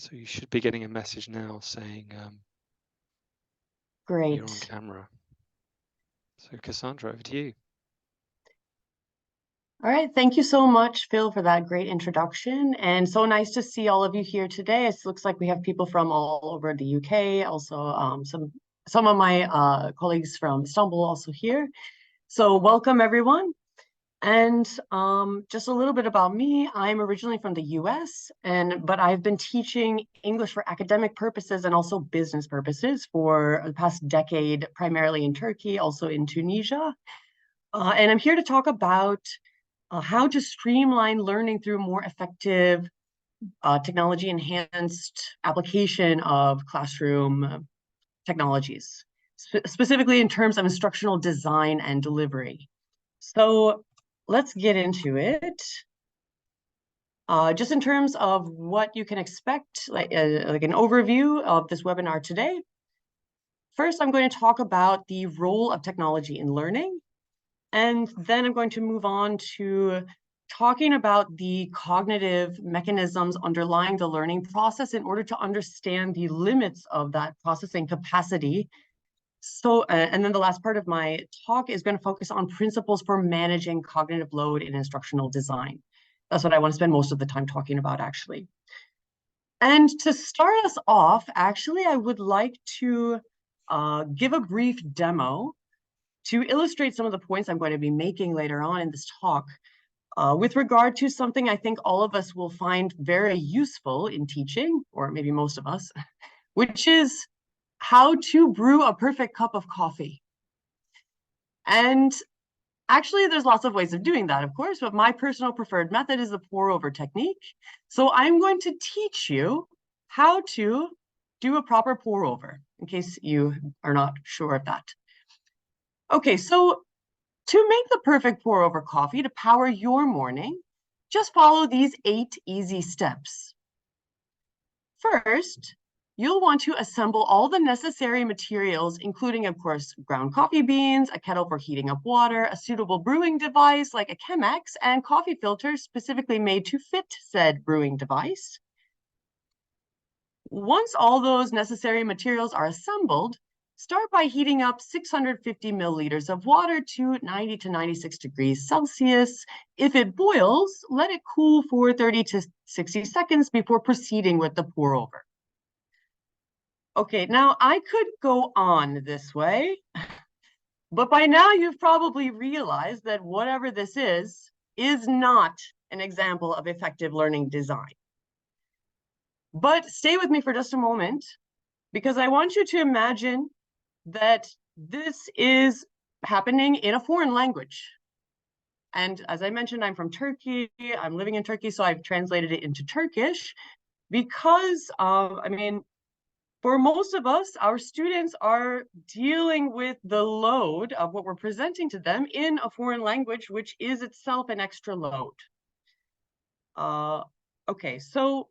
So you should be getting a message now saying Great. you're on camera. So Cassandra, over to you. All right. Thank you so much, Phil, for that great introduction. And so nice to see all of you here today. It looks like we have people from all over the UK, also some of my colleagues from Istanbul also here. So welcome, everyone. And just a little bit about me. I'm originally from the US, but I've been teaching English for academic purposes and also business purposes for the past decade, primarily in Turkey, also in Tunisia. And I'm here to talk about how to streamline learning through more effective technology-enhanced application of classroom technologies, specifically in terms of instructional design and delivery. So let's get into it. Just in terms of what you can expect, like an overview of this webinar today. First, I'm going to talk about the role of technology in learning. And then I'm going to move on to talking about the cognitive mechanisms underlying the learning process in order to understand the limits of that processing capacity. So, and then the last part of my talk is going to focus on principles for managing cognitive load in instructional design. That's what I want to spend most of the time talking about, actually. And to start us off, actually, I would like to give a brief demo to illustrate some of the points I'm going to be making later on in this talk with regard to something I think all of us will find very useful in teaching, or maybe most of us, which is how to brew a perfect cup of coffee. And actually, there's lots of ways of doing that, of course, but my personal preferred method is the pour-over technique. So I'm going to teach you how to do a proper pour-over, in case you are not sure of that. Okay, so to make the perfect pour-over coffee to power your morning, just follow these 8 easy steps. First, you'll want to assemble all the necessary materials, including, of course, ground coffee beans, a kettle for heating up water, a suitable brewing device like a Chemex, and coffee filters specifically made to fit said brewing device. Once all those necessary materials are assembled, start by heating up 650 milliliters of water to 90 to 96 degrees Celsius. If it boils, let it cool for 30 to 60 seconds before proceeding with the pour over. Okay, now I could go on this way, but by now you've probably realized that whatever this is not an example of effective learning design. But stay with me for just a moment, because I want you to imagine that this is happening in a foreign language. And as I mentioned, I'm from Turkey. I'm living in Turkey, so I've translated it into Turkish because, I mean, for most of us, our students are dealing with the load of what we're presenting to them in a foreign language, which is itself an extra load. Okay, so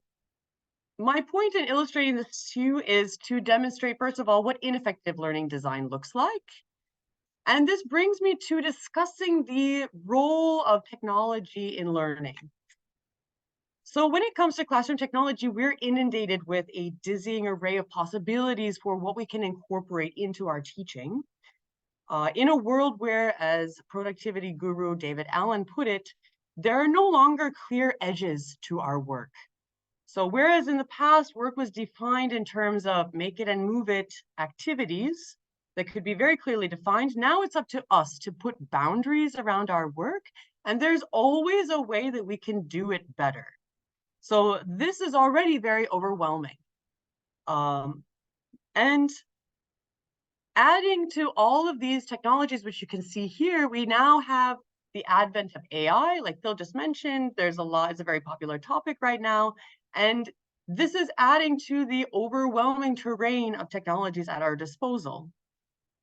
my point in illustrating this to you is to demonstrate, first of all, what ineffective learning design looks like. And this brings me to discussing the role of technology in learning. So when it comes to classroom technology, we're inundated with a dizzying array of possibilities for what we can incorporate into our teaching. In a world where, as productivity guru David Allen put it, there are no longer clear edges to our work. So whereas in the past, work was defined in terms of make it and move it activities that could be very clearly defined, now it's up to us to put boundaries around our work, and there's always a way that we can do it better. So this is already very overwhelming. And adding to all of these technologies, which you can see here, we now have the advent of AI, like Phil just mentioned. There's a lot, it's a very popular topic right now. And this is adding to the overwhelming terrain of technologies at our disposal.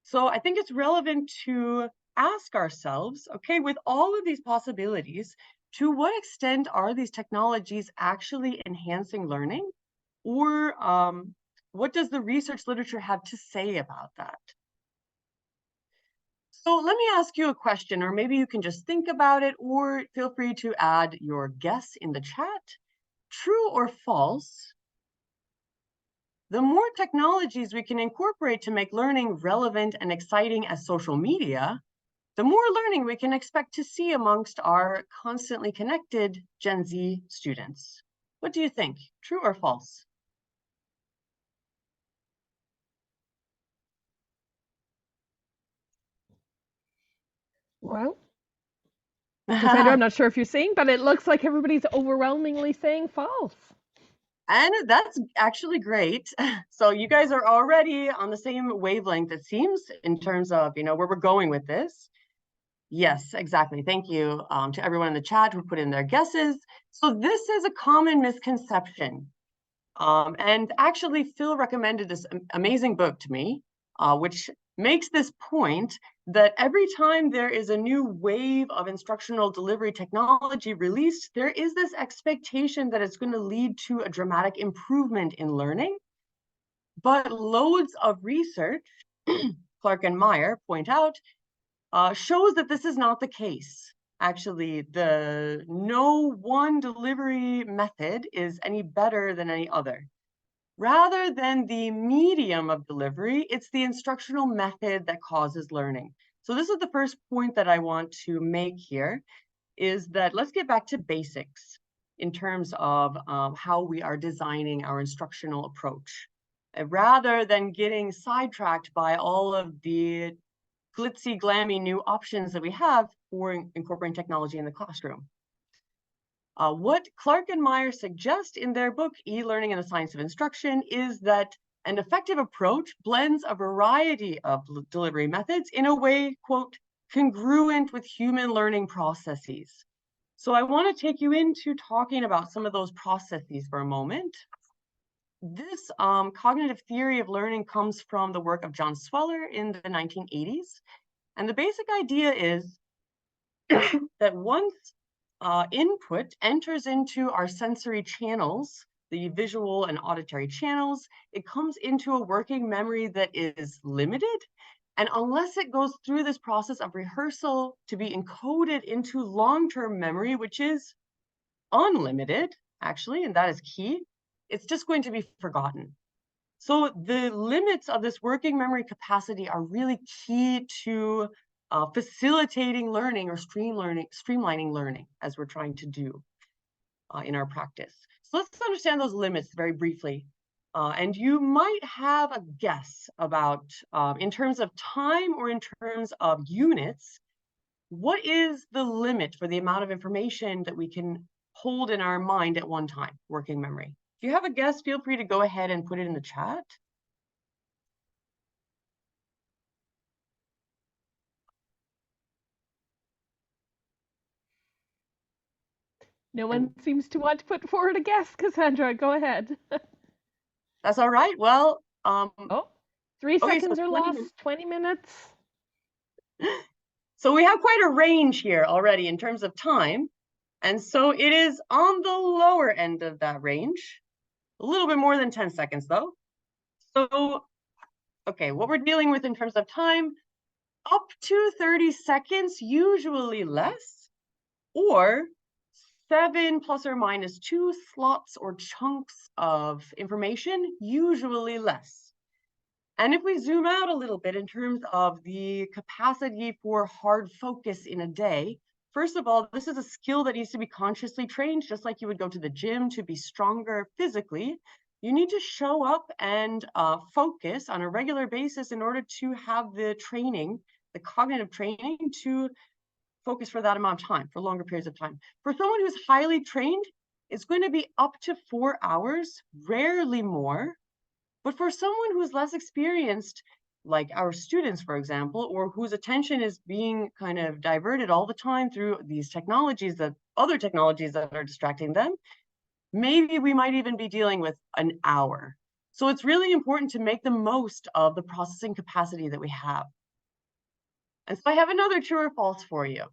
So I think it's relevant to ask ourselves, okay, with all of these possibilities, to what extent are these technologies actually enhancing learning? Or what does the research literature have to say about that? So let me ask you a question, or maybe you can just think about it, or feel free to add your guess in the chat. True or false, the more technologies we can incorporate to make learning relevant and exciting as social media, the more learning we can expect to see amongst our constantly connected Gen Z students. What do you think? True or false? Well, Cassandra, I'm not sure if you're seeing, but it looks like everybody's overwhelmingly saying false. And that's actually great. So you guys are already on the same wavelength, it seems, in terms of, where we're going with this. Yes, exactly. Thank you to everyone in the chat who put in their guesses. So this is a common misconception. And actually, Phil recommended this amazing book to me, which makes this point that every time there is a new wave of instructional delivery technology released, there is this expectation that it's going to lead to a dramatic improvement in learning. But loads of research, Clark and Meyer point out, shows that this is not the case. Actually, no one delivery method is any better than any other. Rather than the medium of delivery, it's the instructional method that causes learning. So this is the first point that I want to make here, is that let's get back to basics in terms of how we are designing our instructional approach. Rather than getting sidetracked by all of the glitzy, glammy new options that we have for incorporating technology in the classroom. What Clark and Meyer suggest in their book, E-Learning and the Science of Instruction, is that an effective approach blends a variety of delivery methods in a way, quote, congruent with human learning processes. So I want to take you into talking about some of those processes for a moment. This cognitive theory of learning comes from the work of John Sweller in the 1980s. And the basic idea is that once input enters into our sensory channels, the visual and auditory channels, it comes into a working memory that is limited. And unless it goes through this process of rehearsal to be encoded into long-term memory, which is unlimited, actually, and that is key, it's just going to be forgotten. So the limits of this working memory capacity are really key to facilitating learning or streamlining learning, as we're trying to do in our practice. So let's understand those limits very briefly. And you might have a guess about, in terms of time or in terms of units, what is the limit for the amount of information that we can hold in our mind at one time, working memory? If you have a guess, feel free to go ahead and put it in the chat. No one seems to want to put forward a guess. Cassandra, go ahead. That's all right. Well, 3 okay, seconds so are 20 lost, minutes. 20 minutes. So we have quite a range here already in terms of time. And so it is on the lower end of that range, a little bit more than 10 seconds though. So, okay, what we're dealing with in terms of time, up to 30 seconds, usually less, or 7 plus or minus 2 slots or chunks of information, usually less. And if we zoom out a little bit in terms of the capacity for hard focus in a day, first of all, this is a skill that needs to be consciously trained, just like you would go to the gym to be stronger physically. You need to show up and focus on a regular basis in order to have the training, the cognitive training to focus for that amount of time, for longer periods of time. For someone who's highly trained, it's going to be up to 4 hours, rarely more. But for someone who's less experienced, like our students, for example, or whose attention is being kind of diverted all the time through these technologies, other technologies that are distracting them, maybe we might even be dealing with an hour. So it's really important to make the most of the processing capacity that we have. And so I have another true or false for you.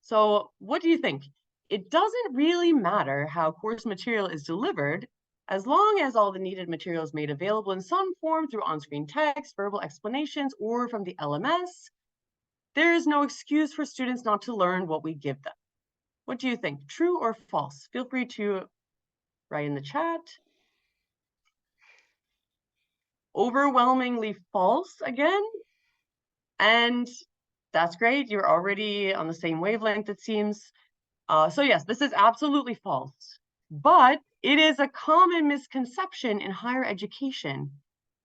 So what do you think? It doesn't really matter how course material is delivered, as long as all the needed material is made available in some form through on-screen text, verbal explanations, or from the LMS. There is no excuse for students not to learn what we give them. What do you think? True or false? Feel free to write in the chat. Overwhelmingly false again. And that's great. You're already on the same wavelength, it seems. So yes, this is absolutely false. But it is a common misconception in higher education,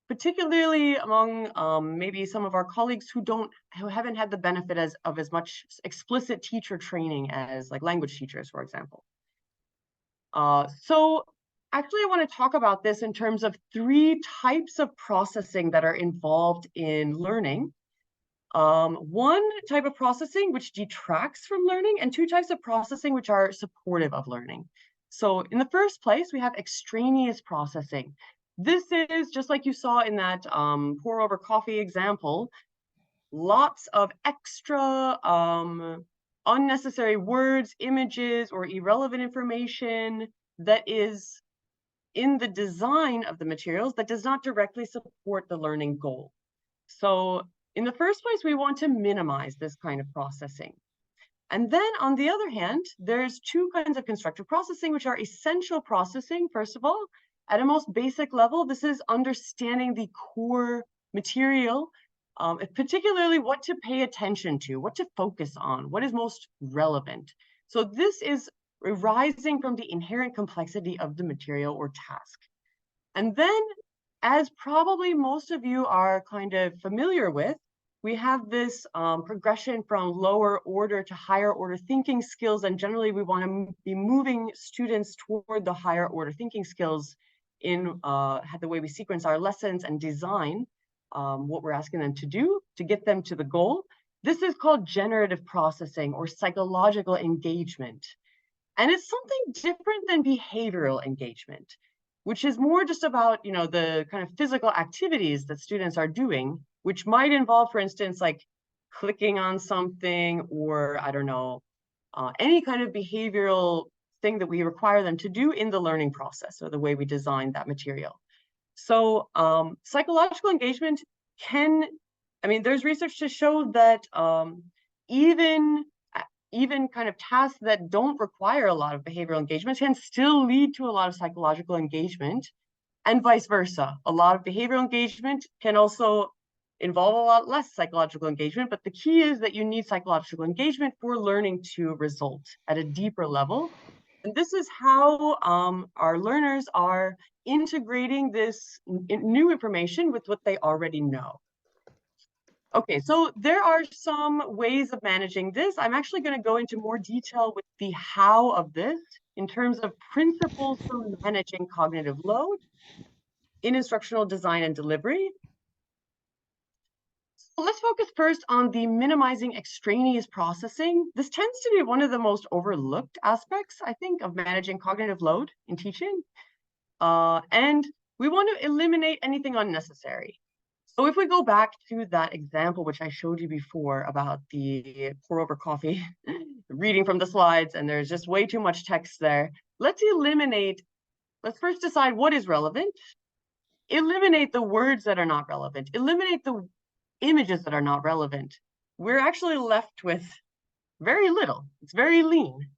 particularly among maybe some of our colleagues who haven't had the benefit of as much explicit teacher training as like language teachers, for example. So actually, I want to talk about this in terms of 3 types of processing that are involved in learning. One type of processing which detracts from learning, and 2 types of processing which are supportive of learning. So in the first place, we have extraneous processing. This is just like you saw in that pour over coffee example, lots of extra unnecessary words, images, or irrelevant information that is in the design of the materials that does not directly support the learning goal. So in the first place, we want to minimize this kind of processing. And then on the other hand, there's 2 kinds of constructive processing, which are essential processing. First of all, at a most basic level, this is understanding the core material, particularly what to pay attention to, what to focus on, what is most relevant. So this is arising from the inherent complexity of the material or task. And then, as probably most of you are kind of familiar with, we have this progression from lower order to higher order thinking skills, and generally we want to be moving students toward the higher order thinking skills in the way we sequence our lessons and design what we're asking them to do to get them to the goal. This is called generative processing or psychological engagement. And it's something different than behavioral engagement, which is more just about, the kind of physical activities that students are doing, which might involve, for instance, like clicking on something or, I don't know, any kind of behavioral thing that we require them to do in the learning process or the way we design that material. So psychological engagement there's research to show that even kind of tasks that don't require a lot of behavioral engagement can still lead to a lot of psychological engagement, and vice versa. A lot of behavioral engagement can also involve a lot less psychological engagement, but the key is that you need psychological engagement for learning to result at a deeper level. And this is how our learners are integrating this new information with what they already know. Okay, so there are some ways of managing this. I'm actually going to go into more detail with the how of this in terms of principles for managing cognitive load in instructional design and delivery. So let's focus first on the minimizing extraneous processing. This tends to be one of the most overlooked aspects, I think, of managing cognitive load in teaching. And we want to eliminate anything unnecessary. So if we go back to that example, which I showed you before about the pour over coffee, reading from the slides, and there's just way too much text there. Let's first decide what is relevant, eliminate the words that are not relevant, eliminate the images that are not relevant. We're actually left with very little. It's very lean.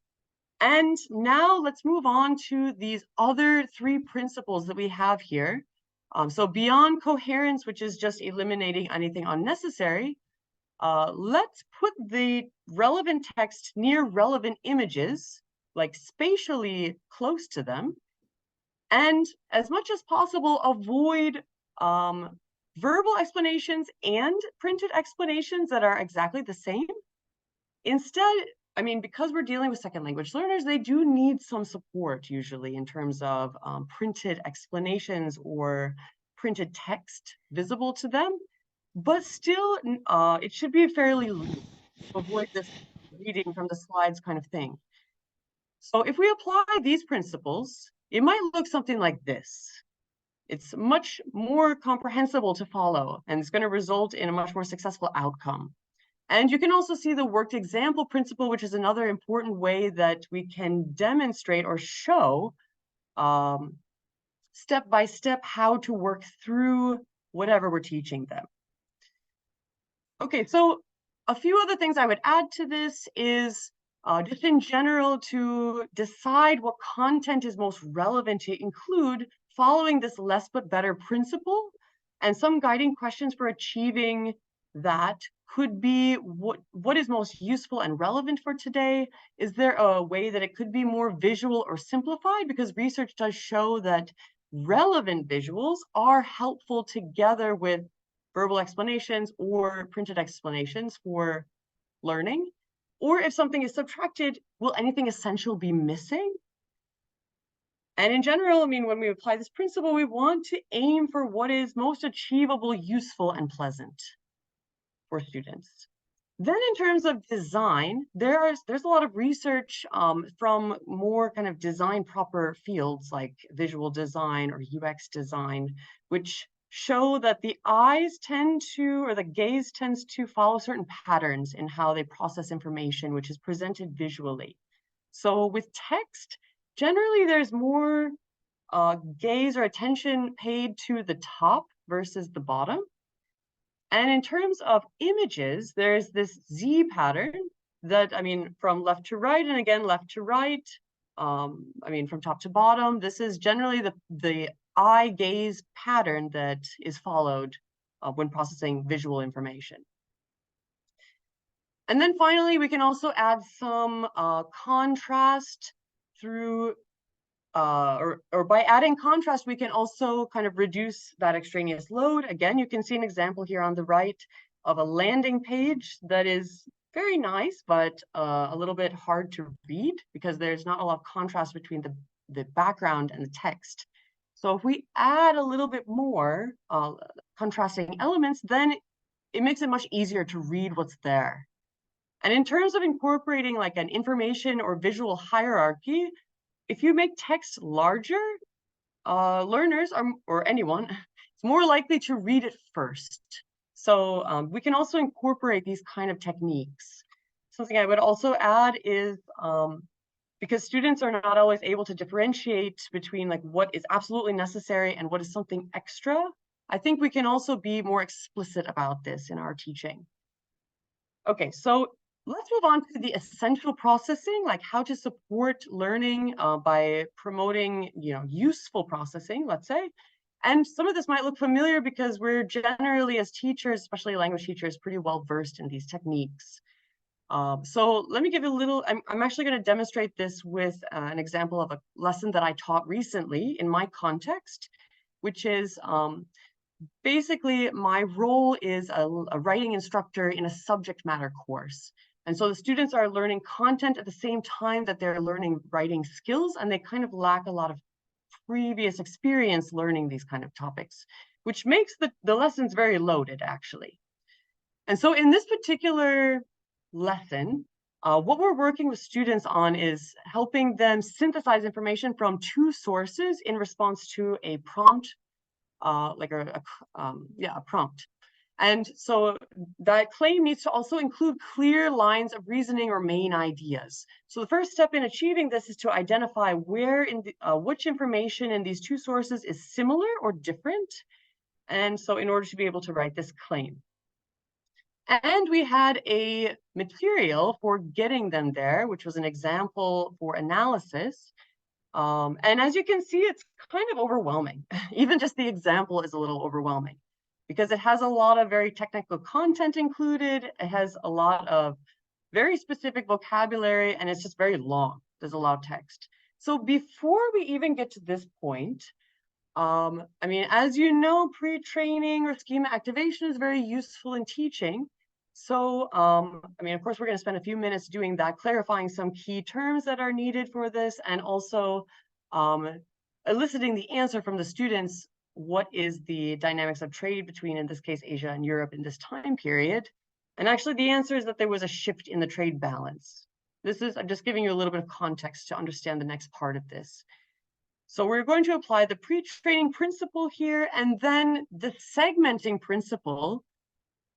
And now let's move on to these other 3 principles that we have here. So beyond coherence, which is just eliminating anything unnecessary, let's put the relevant text near relevant images, like spatially close to them, and as much as possible, avoid verbal explanations and printed explanations that are exactly the same. Instead, because we're dealing with second language learners, they do need some support usually in terms of printed explanations or printed text visible to them, but still it should be fairly loose to avoid this reading from the slides kind of thing. So if we apply these principles, it might look something like this. It's much more comprehensible to follow, and it's going to result in a much more successful outcome. And you can also see the worked example principle, which is another important way that we can demonstrate or show step by step how to work through whatever we're teaching them. Okay, so a few other things I would add to this is just in general to decide what content is most relevant to include following this less but better principle. And some guiding questions for achieving that could be what is most useful and relevant for today? Is there a way that it could be more visual or simplified? Because research does show that relevant visuals are helpful together with verbal explanations or printed explanations for learning. Or if something is subtracted, will anything essential be missing? And in general, I mean, when we apply this principle, we want to aim for what is most achievable, useful, and pleasant for students. Then in terms of design, there's a lot of research from more kind of design proper fields like visual design or UX design, which show that the eyes tend to, or the gaze tends to follow certain patterns in how they process information, which is presented visually. So with text, generally there's more gaze or attention paid to the top versus the bottom. And in terms of images, there's this Z pattern that, I mean, from left to right and again, left to right, I mean, from top to bottom, this is generally the eye gaze pattern that is followed when processing visual information. And then finally, we can also add some contrast through, or by adding contrast, we can also kind of reduce that extraneous load. Again, you can see an example here on the right of a landing page that is very nice, but a little bit hard to read because there's not a lot of contrast between the background and the text. So if we add a little bit more contrasting elements, then it makes it much easier to read what's there. And in terms of incorporating like an information or visual hierarchy, if you make text larger, learners or anyone is more likely to read it first. So we can also incorporate these kind of techniques. Something I would also add is because students are not always able to differentiate between like what is absolutely necessary and what is something extra, I think we can also be more explicit about this in our teaching. Okay, so let's move on to the essential processing, like how to support learning by promoting, useful processing, let's say. And some of this might look familiar because we're generally, as teachers, especially language teachers, pretty well versed in these techniques. So let me give you a little, I'm actually going to demonstrate this with an example of a lesson that I taught recently in my context, which is basically my role is a writing instructor in a subject matter course. And so the students are learning content at the same time that they're learning writing skills, and they kind of lack a lot of previous experience learning these kind of topics, which makes the lessons very loaded, actually. And so in this particular lesson, what we're working with students on is helping them synthesize information from two sources in response to a prompt, like a prompt. And so that claim needs to also include clear lines of reasoning or main ideas. So the first step in achieving this is to identify where in which information in these two sources is similar or different. And so in order to be able to write this claim. And we had a material for getting them there, which was an example for analysis. And as you can see, it's kind of overwhelming. Even just the example is a little overwhelming because it has a lot of very technical content included. It has a lot of very specific vocabulary, and it's just very long. There's a lot of text. So before we even get to this point, I mean, as you know, pre-training or schema activation is very useful in teaching. So, I mean, of course, we're going to spend a few minutes doing that, clarifying some key terms that are needed for this, and also eliciting the answer from the students, what is the dynamics of trade between, in this case, Asia and Europe in this time period. And actually, the answer is that there was a shift in the trade balance. I'm just giving you a little bit of context to understand the next part of this. So we're going to apply the pre-training principle here, and then the segmenting principle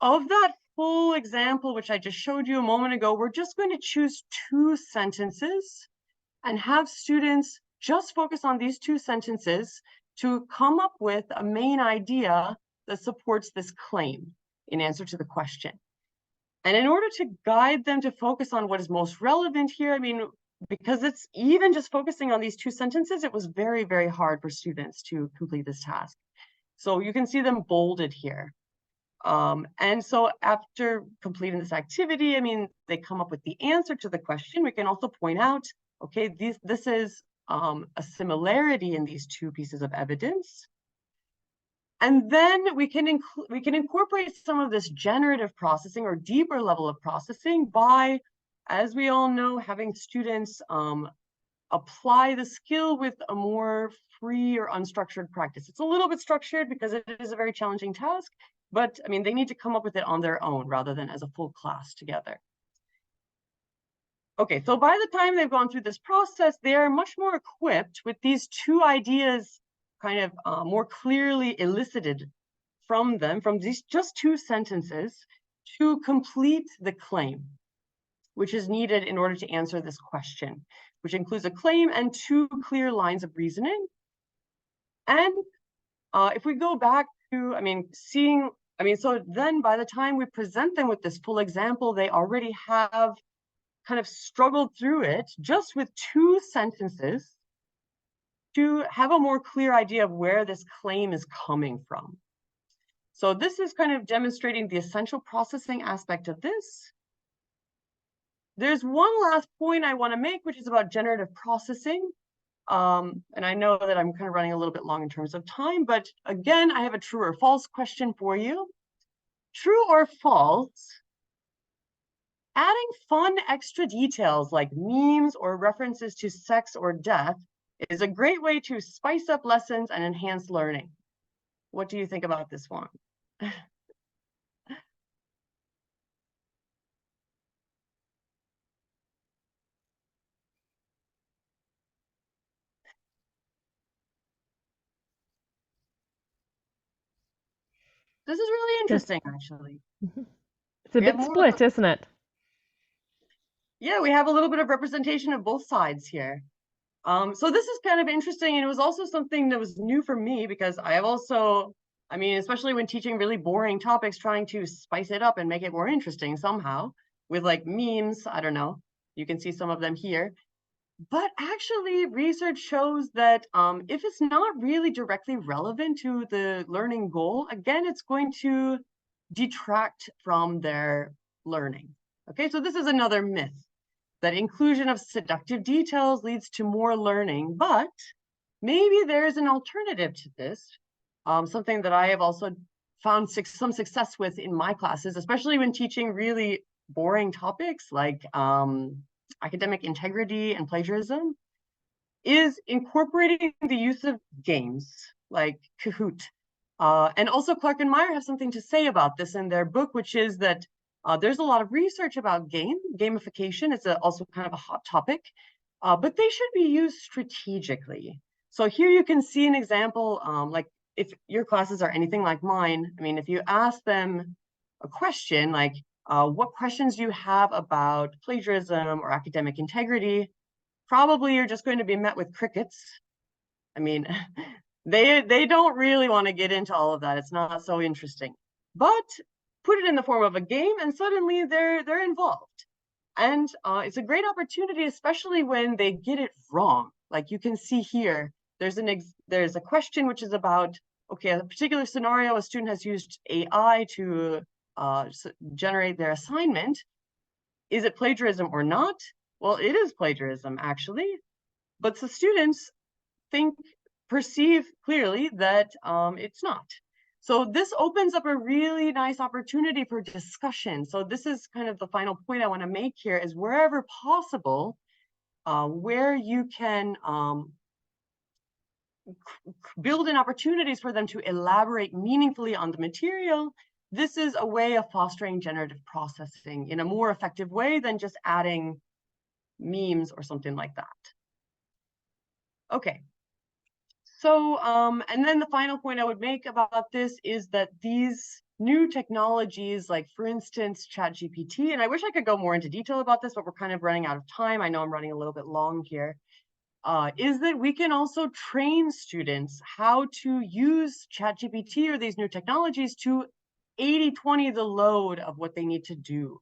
of that full example, which I just showed you a moment ago. We're just going to choose 2 sentences and have students just focus on these 2 sentences to come up with a main idea that supports this claim in answer to the question. And in order to guide them to focus on what is most relevant here, I mean, because it's even just focusing on these 2 sentences, it was very, very hard for students to complete this task. So you can see them bolded here. And so after completing this activity, I mean, they come up with the answer to the question. We can also point out, okay, this is a similarity in these two pieces of evidence. And then we can incorporate some of this generative processing or deeper level of processing by, as we all know, having students apply the skill with a more free or unstructured practice. It's a little bit structured because it is a very challenging task, but I mean, they need to come up with it on their own rather than as a full class together. Okay, so by the time they've gone through this process, they are much more equipped with these two ideas kind of more clearly elicited from them, from these just two sentences, to complete the claim, which is needed in order to answer this question, which includes a claim and two clear lines of reasoning. And if we go back to, so then by the time we present them with this full example, they already have kind of struggled through it just with two sentences to have a more clear idea of where this claim is coming from. So this is kind of demonstrating the essential processing aspect of this. There's one last point I want to make, which is about generative processing. And I know that I'm kind of running a little bit long in terms of time, but again, I have a true or false question for you. True or false, adding fun extra details like memes or references to sex or death is a great way to spice up lessons and enhance learning. What do you think about this one? This is really interesting, actually. It's a bit split, isn't it? Yeah, we have a little bit of representation of both sides here. So this is kind of interesting, and it was also something that was new for me because I have also, especially when teaching really boring topics, trying to spice it up and make it more interesting somehow with like memes. I don't know. You can see some of them here. But actually, research shows that if it's not really directly relevant to the learning goal, again, it's going to detract from their learning. Okay, so this is another myth, that inclusion of seductive details leads to more learning, but maybe there's an alternative to this, something that I have also found some success with in my classes, especially when teaching really boring topics like academic integrity and plagiarism, is incorporating the use of games like Kahoot. And also Clark and Meyer have something to say about this in their book, which is that there's a lot of research about gamification. It's also kind of a hot topic, but they should be used strategically. So here you can see an example, like if your classes are anything like mine, if you ask them a question like, what questions do you have about plagiarism or academic integrity? Probably you're just going to be met with crickets. They don't really want to get into all of that. It's not so interesting. But put it in the form of a game and suddenly they're involved. And it's a great opportunity, especially when they get it wrong. Like you can see here, there's a question which is about, okay, a particular scenario, a student has used AI to generate their assignment. Is it plagiarism or not? Well, it is plagiarism, actually. But the students perceive clearly that it's not. So this opens up a really nice opportunity for discussion. So this is kind of the final point I want to make here is wherever possible, where you can build in opportunities for them to elaborate meaningfully on the material, this is a way of fostering generative processing in a more effective way than just adding memes or something like that. Okay. So, and then the final point I would make about this is that these new technologies, like for instance, ChatGPT, and I wish I could go more into detail about this, but we're kind of running out of time. I know I'm running a little bit long here. Is that we can also train students how to use ChatGPT or these new technologies to 80-20 the load of what they need to do.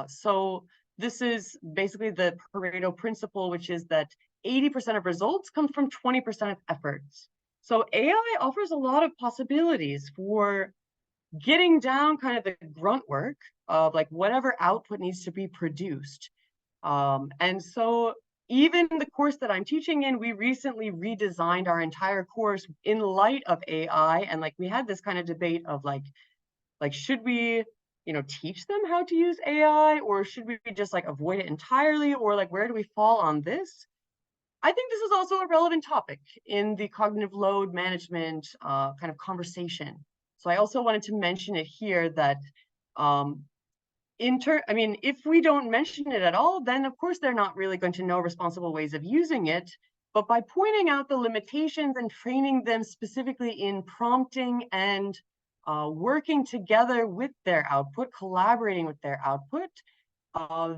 So this is basically the Pareto principle, which is that 80% of results come from 20% of efforts. So AI offers a lot of possibilities for getting down kind of the grunt work of like whatever output needs to be produced. And so even the course that I'm teaching in, we recently redesigned our entire course in light of AI. And like we had this kind of debate of like should we, teach them how to use AI, or should we just like avoid it entirely, or like where do we fall on this? I think this is also a relevant topic in the cognitive load management kind of conversation. So I also wanted to mention it here that if we don't mention it at all, then of course they're not really going to know responsible ways of using it. But by pointing out the limitations and training them specifically in prompting and working together with their output, collaborating with their output,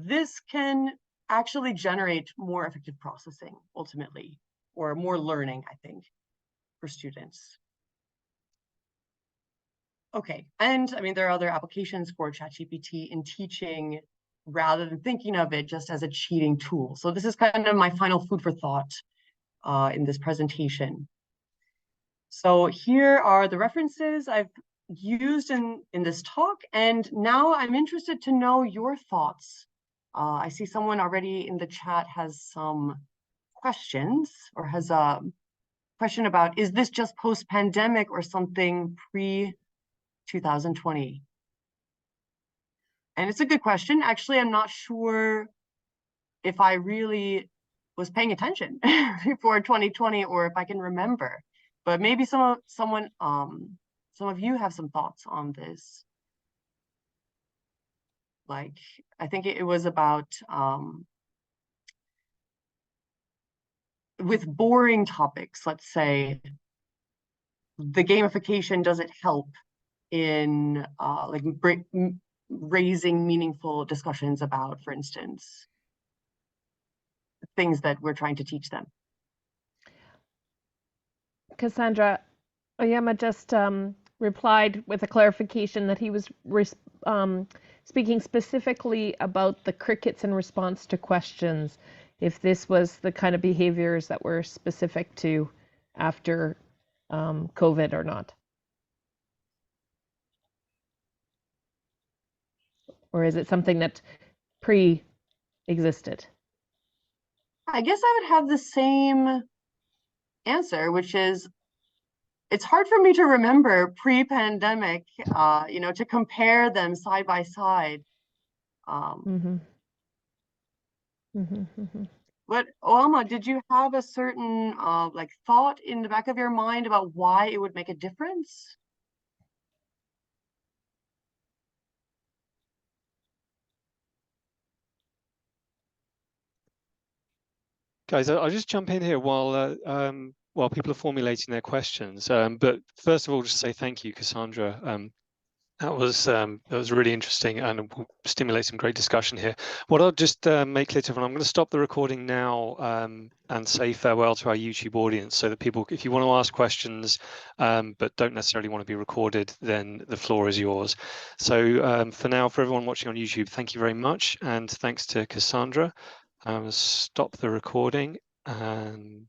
this can actually generate more effective processing ultimately, or more learning, I think, for students. Okay, and I mean, there are other applications for ChatGPT in teaching rather than thinking of it just as a cheating tool. So this is kind of my final food for thought in this presentation. So here are the references I've used in this talk, and now I'm interested to know your thoughts. I see someone already in the chat has some questions, or has a question about, is this just post-pandemic or something pre-2020? And it's a good question. Actually, I'm not sure if I really was paying attention before 2020 or if I can remember. But maybe some of you have some thoughts on this. Like, I think it was about with boring topics, let's say, the gamification, does it help in like raising meaningful discussions about, for instance, things that we're trying to teach them? Cassandra, Oyama just replied with a clarification that he was speaking specifically about the crickets in response to questions, if this was the kind of behaviors that were specific to after COVID or not. Or is it something that pre-existed? I guess I would have the same answer, which is it's hard for me to remember pre-pandemic, to compare them side by side. But Oyama, did you have a certain like thought in the back of your mind about why it would make a difference? Guys, I'll just jump in here while people are formulating their questions. But first of all, just say thank you, Cassandra. That was really interesting and will stimulate some great discussion here. What I'll just make clear to everyone, I'm going to stop the recording now and say farewell to our YouTube audience, so that people, if you want to ask questions but don't necessarily want to be recorded, then the floor is yours. So for now, for everyone watching on YouTube, thank you very much, and thanks to Cassandra. Stop the recording and